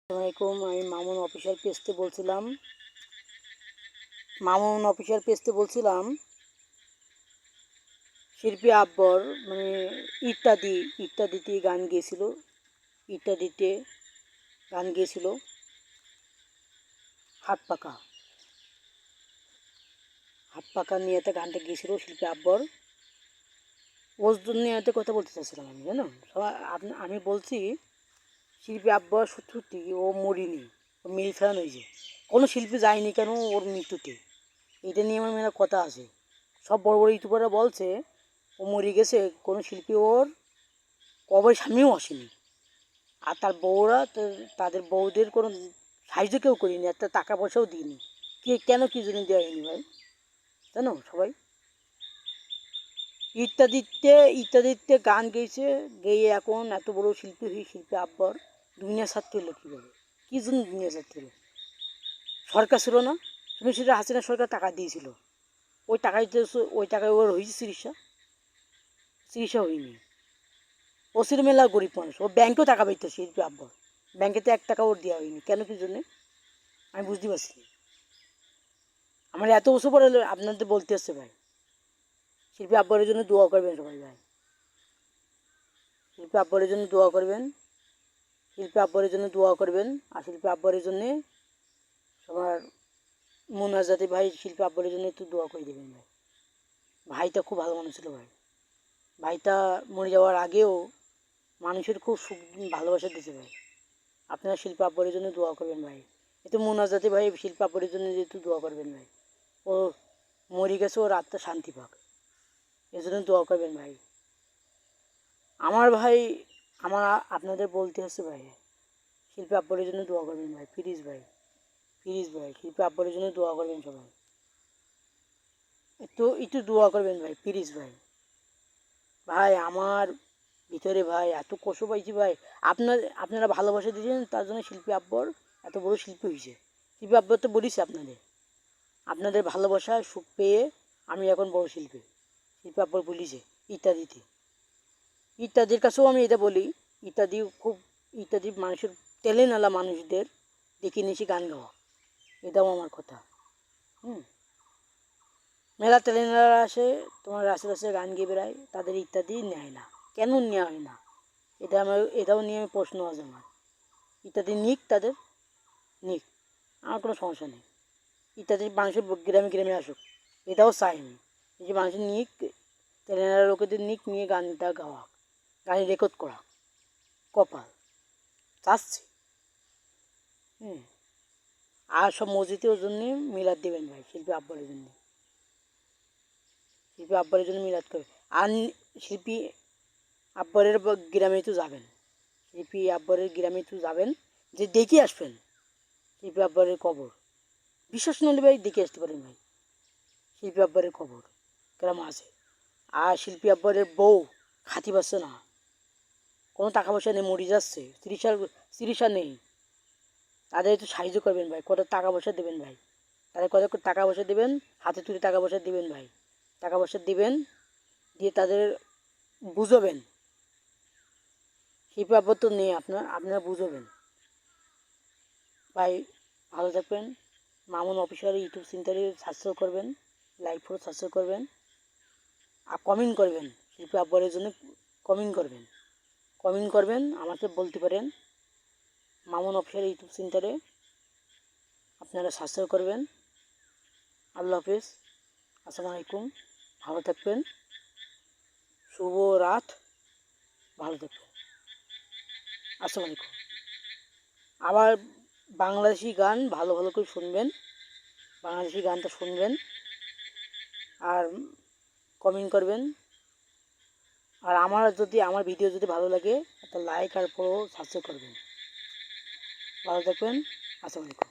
আসসালামাইকুম। আমি মামুন অফিসিয়াল পেজতে বলছিলাম শিল্পী আব্বর মানে ইত্যাদিতে গান গেয়েছিল হাত পাকা নিয়ে একটা গানটা গিয়েছিল শিল্পী আব্বর। ওর জন্য একটা কথা বলতে চাচ্ছিলাম আমি, জানো সবাই, আমি বলছি শিল্পী আব্বর সত্যি ও মরিনি, ও মিল ফেরান হয়েছে। কোনো শিল্পী যায়নি কেন ওর মৃত্যুতে, এটা নিয়ে আমার মেলা কথা আছে। সব বড় বড় ইউটিউবাররা বলছে ও মরে গেছে, কোনো শিল্পী ওর কবরের সামনেও আসেনি। আর তার বউরা তাদের বউদের কোনো সাহায্য কেউ করিনি, একটা টাকা পয়সাও দিইনি। কেন কি জন্য দেওয়া হয়নি ভাই, জানো সবাই? ইত্যাদিতে গান গেয়ে এখন এত বড় শিল্পী আব্বর দুনিয়া ছাড়তে হলো কীভাবে, কী জন্য দুনিয়া ছাড়তে হলো? সরকার ছিল না, তুমি সেটা হাসিনা সরকার টাকা দিয়েছিল, ওই টাকায় ওর হয়েছে চিকিৎসা হয়নি। ও ছিল মেলা গরিব মানুষ, ও ব্যাংকেও টাকা পাইতো শিল্পী আব্বর, ব্যাংকেতে 1 টাকা ওর দেওয়া হয়নি। কেন কি জন্যে আমি বুঝতে পারছি না। আমার এত বছর পরে আপনাদের বলতে আসছে ভাই, শিল্পী আব্বরের জন্য দোয়া করবেন সবাই ভাই, শিল্পী আব্বরের জন্য দোয়া করবেন, আর শিল্পী আব্বরের জন্যে সবার মোনাজাতে ভাই শিল্পী আব্বরের জন্য একটু দোয়া করে দেবেন ভাই। ভাইটা খুব ভালো মানুষ ছিল ভাই, ভাইটা মরে যাওয়ার আগেও মানুষের খুব সুখ ভালোবাসা দিয়েছে ভাই। আপনারা শিল্পী আব্বরের জন্য দোয়া করবেন ভাই, একটু মোনাজাতে ভাই শিল্পী আব্বরের জন্য একটু দোয়া করবেন ভাই। ও মরে গেছে, ওর আত্মা শান্তি পাক, এর জন্য দোয়া করবেন ভাই। আমার আপনাদের বলতে হচ্ছে ভাই, শিল্পী আব্বরের জন্য দোয়া করবেন ভাই, প্লিজ ভাই, শিল্পী আব্বরের জন্য দোয়া করবেন সবাই, একটু দোয়া করবেন ভাই, প্লিজ ভাই। ভাই আমার ভিতরে ভাই এত কষ্ট পাইছি ভাই, আপনারা ভালোবাসা দিয়েছেন, তার জন্য শিল্পী আব্বর এত বড় শিল্পী হয়েছে। শিল্পী আব্বর তো বলিস আপনাদের ভালোবাসা সুখ পেয়ে আমি এখন বড় শিল্পী আব্বর বলিছে। ইত্যাদির কাছেও আমি এটা বলি, ইত্যাদি মানুষের তেলে নালা মানুষদের ডেকে নিয়েছি গান গাওয়া, এটাও আমার কথা। মেলা তেলে নালা আসে, তোমার রাস্তায় গান গিয়ে বেড়ায়, তাদের ইত্যাদি নেয় না, কেন নেওয়া হয় না? এটাও নিয়ে প্রশ্ন আছে আমার। ইত্যাদি নিক, আমার কোনো সমস্যা নেই। ইত্যাদি মানুষের গ্রামে আসুক, এটাও চাই আমি। এই যে মানুষের নিক, তেলেনারা লোকেদের নিয়ে গানটা গাওয়া, গান রেকর্ড করা, কপাল চাচ্ছি। আর সব মসজিদের জন্যে মিলাদ দেবেন ভাই, শিল্পী আব্বরের জন্য মিলাদ করবে। আর শিল্পী আব্বরের গ্রামে তো যাবেন, যে দেখে আসবেন শিল্পী আব্বরের কবর। বিশ্বাস নলে ভাই দেখে আসতে পারেন ভাই, শিল্পী আব্বরের কবর গ্রাম আছে। আর শিল্পী আব্বরের বউ খাতি পাচ্ছে না, কোনো টাকা পয়সা নেই, মরে যাচ্ছে, চিকিৎসা নেই। তাদের একটু সাহায্য করবেন ভাই, কত টাকা পয়সা দেবেন ভাই, তাদের কত টাকা পয়সা দেবেন, হাতে তুলে টাকা পয়সা দেবেন ভাই, টাকা পয়সা দিবেন, দিয়ে তাদের বুঝাবেন। শিল্পী আব্বর তো নেই, আপনারা বুঝাবেন ভাই। ভালো থাকবেন। মামুন অফিসিয়াল ইউটিউব চ্যানেলে সাবস্ক্রাইব করবেন, লাইক ফলো সাবস্ক্রাইব করবেন, আর কমেন্ট করবেন, শিল্পী আব্বরের জন্য কমেন্ট করবেন, আমাকে বলতে পারেন। মামুন অফিসিয়াল ইউটিউব চ্যানেলে আপনারা সাবস্ক্রাইব করবেন। আল্লাহ হাফেজ, আসসালামু আলাইকুম, ভালো থাকবেন, শুভ রাত, ভালো থাকবেন, আসসালামু আলাইকুম। আবার বাংলাদেশি গান ভালো করে শুনবেন, বাংলাদেশি গানটা শুনবেন, আর কমেন্ট করবেন। আর আমার ভিডিও যদি ভালো লাগে একটা লাইক আর ফলো সাবস্ক্রাইব করবেন। ভালো থাকবেন, আসসালামু আলাইকুম।